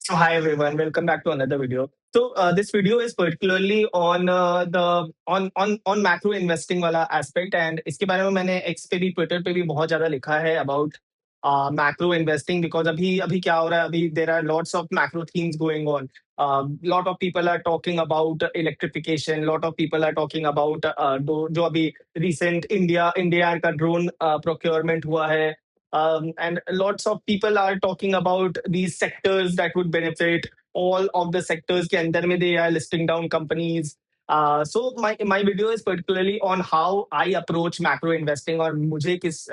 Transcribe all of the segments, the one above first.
So hi everyone, welcome back to another video. This video is particularly on the on macro investing वाला aspect and इसके बारे में मैंने X पे भी Twitter पे भी बहुत ज्यादा लिखा है about macro investing because अभी अभी क्या हो रहा है अभी there are lots of macro themes going on. Lot of people are talking about electrification. Lot of people are talking about जो अभी recent India का drone procurement हुआ है. And lots of people are talking about these sectors that would benefit. All of the sectors के अंदर में they are listing down companies. So my video is particularly on how I approach macro investing और मुझे किस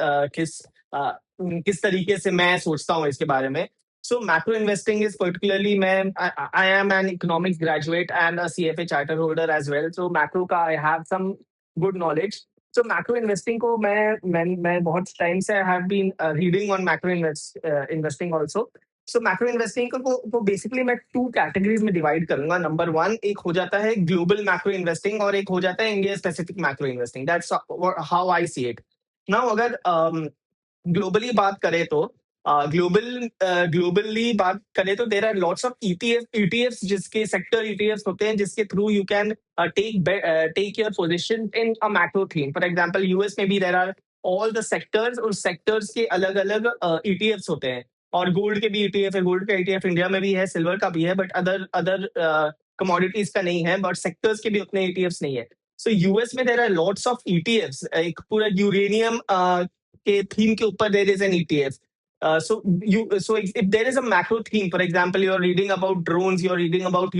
तरीके से मैं सोचता हूँ इसके बारे में. So macro investing is particularly I am an economics graduate and a CFA charter holder as well. So macro का I have some good knowledge. So macro investing को मैं बहुत टाइम से I have been reading on investing also. So macro investing को basically मैं two categories में divide करूंगा. Number one एक हो जाता है ग्लोबल मैक्रो इन्वेस्टिंग और एक हो जाता है India specific macro investing. That's how I see it. Now अगर ग्लोबली बात करें तो ग्लोबली बात करें तो there are lots of ETF जिसके सेक्टर ईटीएफ होते हैं जिसके through you can take your position in a macro theme. For example US में भी there are all the sectors और सेक्टर्स के अलग अलग ईटीएफ होते हैं. और गोल्ड के भी ईटीएफ है. गोल्ड का ईटीएफ इंडिया में भी है, सिल्वर का भी है, बट अदर अदर कमोडिटीज का नहीं है, बट सेक्टर्स के भी उतने ईटीएफ नहीं है. सो यूएस में there are lots of ETF. एक पूरा यूरेनियम के थीम के ऊपर there is an ETF. If there is a macro theme, for example, you're reading about drones, you're reading about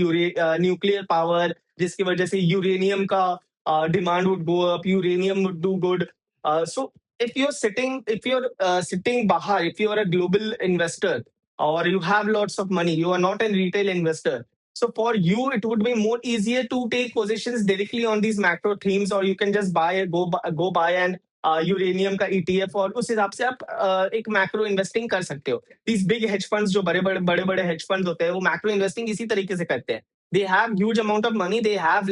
nuclear power, जिसकी वजह से यूरेनियम का demand would go up, uranium would do good. So if you're sitting bahar, if you're a global investor or you have lots of money, you are not a retail investor. So for you, it would be more easier to take positions directly on these macro themes, or you can just go buy and uranium का ETF और उस हिसाब से आप एक macro investing कर सकते हो. दीज बिग हेज फंड्स जो बड़े बड़े हेज फंड्स होते हैं वो मैक्रो इन्वेस्टिंग इसी तरीके से करते हैं. They have huge amount of money, they have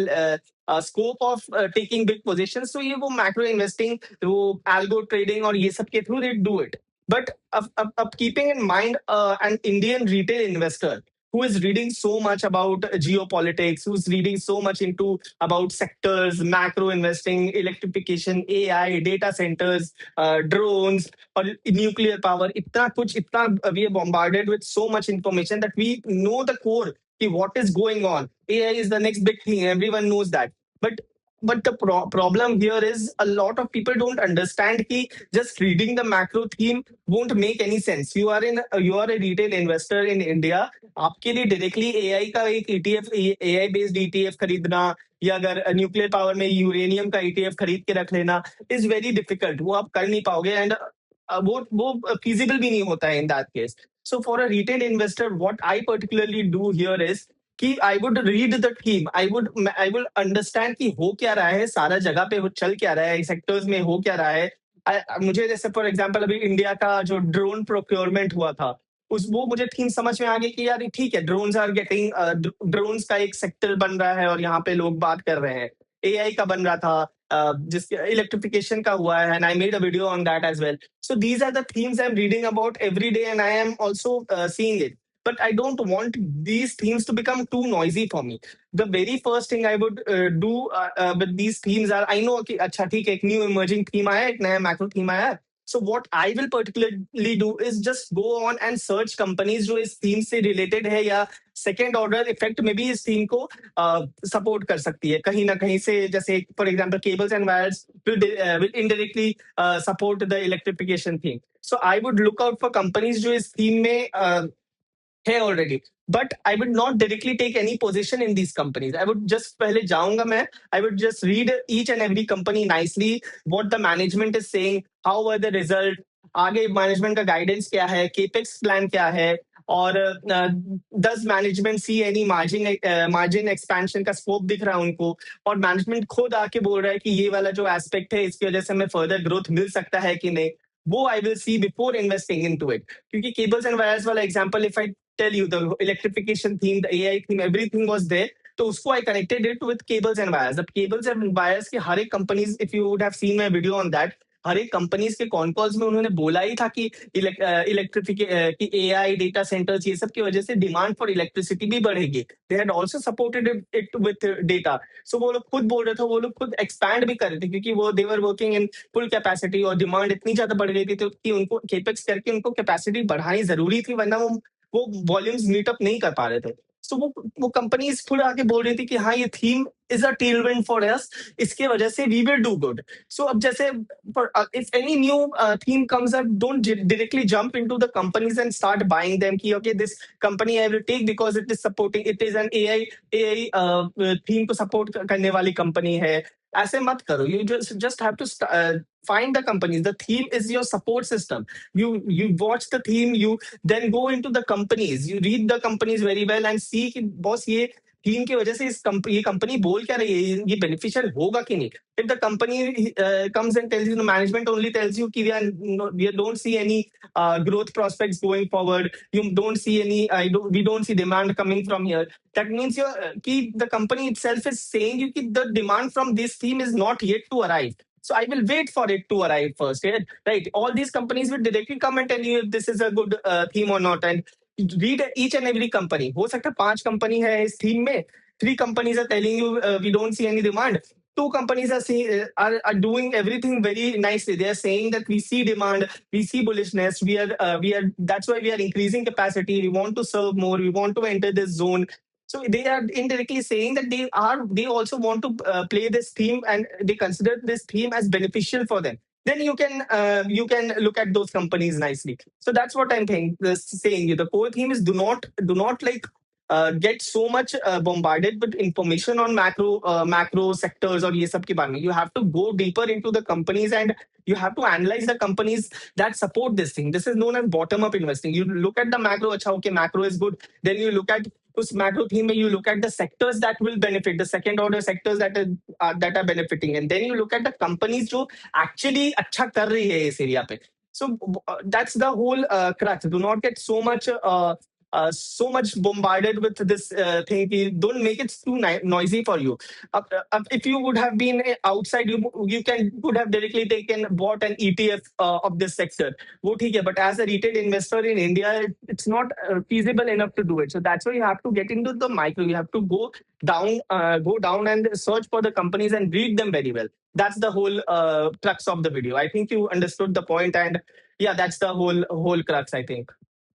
scope of taking big positions. तो ये वो मैक्रो इन्वेस्टिंग, वो एल्गो ट्रेडिंग और ये सब के through they do it. But अब keeping in mind an Indian retail investor who is reading so much about geopolitics, who's reading so much into about sectors, macro investing, electrification, AI, data centers, drones, or nuclear power. We are bombarded with so much information that we know the core. What is going on? AI is the next big thing. Everyone knows that. But the problem here is a lot of people don't understand कि just reading the macro theme won't make any sense. You are a retail investor in India. आपके लिए directly AI का एक ETF, AI based ETF खरीदना या अगर nuclear power में uranium का ईटीएफ खरीद के रख लेना इज वेरी डिफिकल्ट. वो आप कर नहीं पाओगे एंड वो फीजिबल भी नहीं होता है in that case. So for a retail investor what I particularly do here is कि I would read the theme. I would understand कि हो क्या रहा है, सारा जगह पे वो चल क्या रहा है, सेक्टर्स में हो क्या रहा है. मुझे जैसे फॉर एग्जांपल अभी इंडिया का जो ड्रोन प्रोक्योरमेंट हुआ था उस वो मुझे थीम समझ में आ गई कि यार ठीक है, ड्रोन्स आर गेटिंग, ड्रोन्स का एक सेक्टर बन रहा है और यहाँ पे लोग बात कर रहे हैं. एआई का बन रहा था, जिसके इलेक्ट्रिफिकेशन का हुआ है and I made a video on that as well. So these are the themes I am reading about every day and I am also seeing it. But I don't want these themes to become too noisy for me. The very first thing I would do with these themes are, I know कि अच्छा ठीक है, एक new emerging theme आया, एक नया macro theme आया. So what I will particularly do is just go on and search companies जो इस theme से related है या second order effect में भी इस theme को support कर सकती है कहीं ना कहीं से. जैसे for example cables and wires will indirectly support the electrification theme. So I would look out for companies जो इस theme में है already. But I would not directly take any position in these companies. I would just पहले जाऊंगा मैं, I would just read each and every company nicely, what the management is saying, how were the result, आगे management का guidance क्या है, capex plan क्या है, और does management see any margin expansion का स्कोप दिख रहा है उनको, और मैनेजमेंट खुद आके बोल रहा है कि ये वाला जो एस्पेक्ट है इसकी वजह से हमें फर्दर ग्रोथ मिल सकता है कि नहीं. वो I will see before investing into it. क्योंकि केबल्स एंड वायर्स वाला example, if I tell you the electrification theme, the AI theme, everything was there. तो उसको I connected it with cables and wires. अब cables and wires के हर एक companies, if you would have seen my video on that, हर एक companies के con calls में उन्होंने बोला ही था कि कि एआई डेटा सेंटर्स ये सब की वजह से डिमांड फॉर इलेक्ट्रिसिटी भी बढ़ेगी। They had also supported it with data. So वो लोग खुद बोल रहे थे, वो लोग खुद एक्सपैंड भी कर रहे थे, क्योंकि वो they were working in full capacity और डिमांड इतनी ज्यादा बढ़ गई थी, तो कि उनको केपेक्स करके उनको कैपेसिटी बढ़ानी जरूरी थी, वरना वो वॉल्यूम्स मीटअप नहीं कर पा रहे थे। सो वो कंपनीज खुद आके बोल रही थी कि हाँ, ये theme is a Tailwind for us, इसके वजह से वी विल डू गुड। सो अब जैसे if any new theme comes up, don't directly jump into the companies and start buying them ki okay, this company I will take because it is supporting, it is an AI theme को support करने वाली company है। ऐसे मत करो। You just have to find the companies. The theme is your support system. You watch the theme, you then go into the companies, you read the companies very well and see कि boss ये theme की वजह से ये company बोल क्या रही है, ये बेनिफिशियल होगा कि नहीं। If the company comes and tells you, the management only tells you कि we don't see any growth prospects going forward, you don't see any we don't see demand coming from here, that means the company itself is saying you कि the demand from this theme is not yet to arrive. So I will wait for it to arrive first. Yeah? Right? All these companies will directly come and tell you if this is a good theme or not. And read each and every company. हो सकता है 5 company है इस theme में, 3 companies are telling you we don't see any demand. 2 companies are doing everything very nicely. They are saying that we see demand, we see bullishness, we are that's why we are increasing capacity. We want to serve more. We want to enter this zone. So they are indirectly saying that they also want to play this theme, and they consider this theme as beneficial for them. Then you can look at those companies nicely. So that's what I'm saying. The core theme is do not like get so much bombarded with information on macro sectors or ये सब के बारे में. You have to go deeper into the companies, and you have to analyze the companies that support this thing. This is known as bottom up investing. You look at the macro, अच्छा okay, macro is good. Then you look at उस macro theme में, you look at the sectors that will benefit, the second order sectors that are benefiting, and then you look at the companies जो actually अच्छा कर रही है इस area पे. So that's the whole crux. Do not get so much bombarded with this thing. Don't make it too noisy for you. If you would have been outside, you could have directly taken bought an ETF of this sector. वो ठीक है, but as a retail investor in India, it's not feasible enough to do it. So that's why you have to get into the micro. You have to go down and search for the companies and read them very well. That's the whole crux of the video. I think you understood the point, and yeah, that's the whole crux, I think.